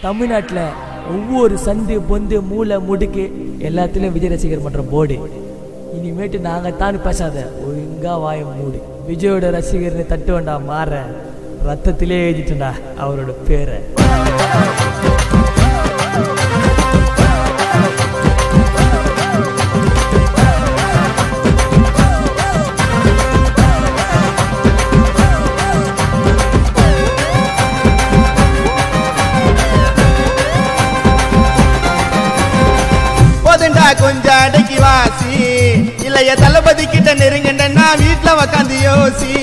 தமிழ்நாட்டில் ஒவ்வொரு சந்து பொந்து மூளை முடுக்கு எல்லாத்துலேயும் விஜய் ரசிகர் மன்ற போர்டு. இனிமேட்டு நாங்கள் தான் பேசாத, ஒழுங்கா வாய மூடு. விஜயோட ரசிகர்னு தட்டு வேண்டா மாற, ரத்தத்திலே எழுதிட்டா அவரோட பேரை. கொஞ்சம் அடக்கி வாசி, இல்லைய தளபதி கிட்ட நெருங்கண்டா வீட்டுல உக்காந்து யோசி.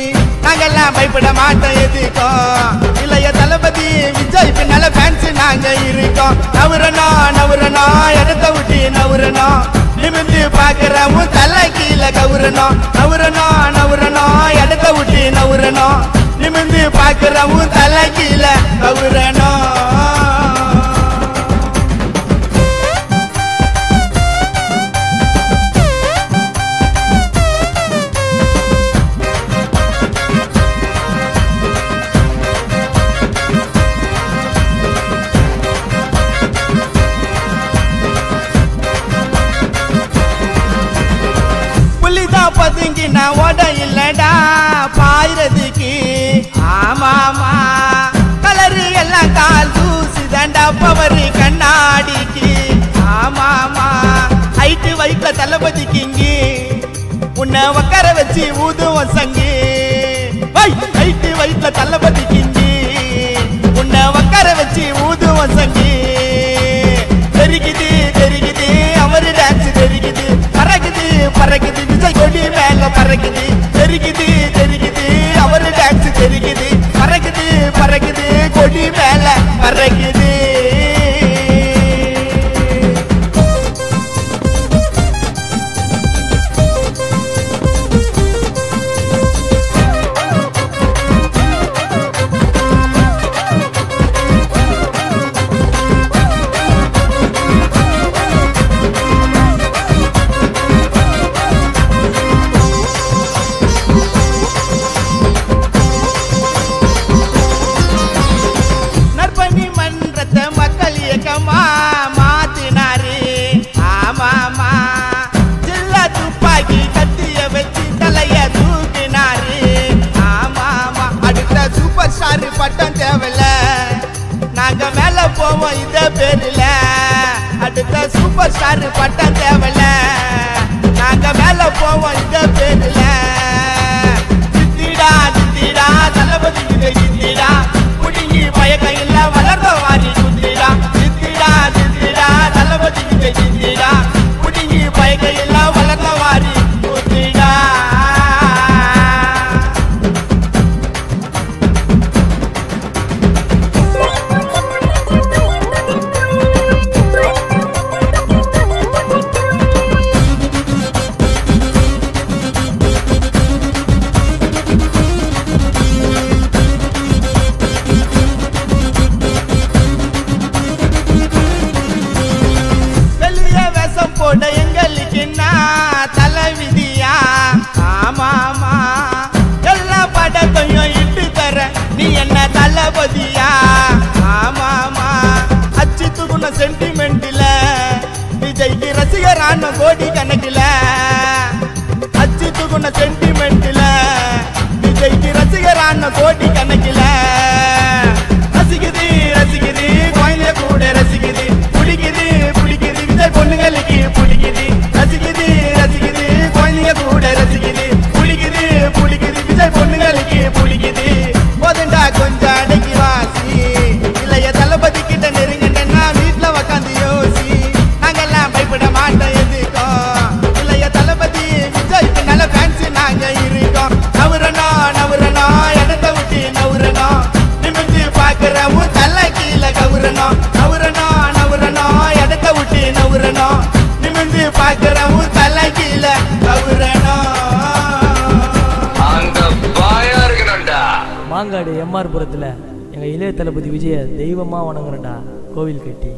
நாங்கெல்லாம் பயப்பட மாட்டோம் எதுக்கும், இல்லைய தளபதி விஜய் பின்னால ஃபேன்ஸ் நாங்க இருக்கோம். நவுறணும் நவுறணும் இடத்த விட்டு நவுறணும், நிமிந்து பாக்குறவும் தலை கீழே கவுறணும். நவுறணும் நவுறணும் இடத்த விட்டு நவுறணும், நிமிந்து பாக்குறவும் தலை கீழே கவுறணும். பதுங்கி நான் ஓட இல்லடா பாயிரதுக்கு. ஆமாமா கலரு எல்லாம் கால் தூசி தாண்டா பவரு கண்ணாடிக்கு. ஆமாமா ஹைட்டு வைக்க தளபதிக்கு இங்கி, உன்னை உக்கார வச்சு ஊதுவோம் சங்கி. ஹைட்டு வைக்க தளபதிக்கு இங்கி, உன்னை உக்கார வச்சு ஊதுவோம் சங்கி. தெரிக்குது தெரிக்குது அவரு டான்ஸ் தெரிக்குது, பறக்குது பறக்குது விஜய் கொடி மேல பறக்குது. தெரிக்குது தெரிக்குது அவரு டான்ஸ் தெரிக்குது, பறக்குது பறக்குது கொடி மேல பறக்குது. மாத்தினாரு ஆமாமா ஜில்லா துப்பாக்கி கத்திய வச்சு தலைய தூக்கினாரு. ஆமாமா அடுத்த சூப்பர் ஸ்டார் பட்டம் தேவையில்ல, நாங்க மேல போவோம் இந்த பேருல. அடுத்த சூப்பர் ஸ்டார் பட்டம் தேவையில்ல, நாங்க மேல போவோம் இந்த பேருல. சித்திடா சித்திடா தளபதி கிட்ட சித்திடா, புடிங்கி பயக்கம் இல்ல வளர்ந்த வாரி குத்திடா. சித்திடா சித்திடா தளபதி கிட்ட சித்திடா, புடிங்கி பயக்கம் இல்ல வளர்ந்த வாரி குத்திடா. போட எங்களுக்கு தலைவிதியா. ஆமாமா எல்லா படத்தையும் இட்டு தர நீ என்ன தளபதியா. ஆமாமா அச்சு தூக்குன சென்டிமெண்ட்ல விஜய்க்கு ரசிகரான கோடி கணக்கில. அச்சு தூக்குன சென்டிமெண்ட்ல விஜய்க்கு ரசிகரான கோடி கணக்கில. ரசிக்குது ரசிக்குது குழந்தைய கூட ரசிக்குது, பிடிக்குது பிடிக்குது விஜய் பொண்ணுங்களுக்கு பிடிக்குது. ரசிக்குது ரசிக்குது குழந்தைய கூட ரசிக்குது, பிடிக்குது பிடிக்குது விஜய் பொண்ணுங்களுக்கு பிடிக்குது. போதுண்டா கொஞ்சம் அடக்கி வாசி, இல்லைய தளபதி கிட்ட நெருங்கண்டா வீட்டுல உக்காந்து யோசி. நாங்கெல்லாம் பயப்பட மாட்டோம் எதுக்கும், இல்லைய தளபதி விஜய் பின்னால ஃபேன்ஸ் நாங்க இருக்கோம். நவுறணும் நவுறணும் இடத்த விட்டு நவுறணும், நிமிந்து பாக்குறவும் தலை கீழே கவுறணும். நவுறணும் நவுறணும் இடத்த விட்டு நவுறணும், நிமிந்து பாக்குறவும் தலை கீழே கவுறணும். மாங்காடு எம்ஆர் புரத்தில் எங்கள் இளைய தளபதி விஜய தெய்வமாக வணங்குறேன்டா கோவில் கட்டி.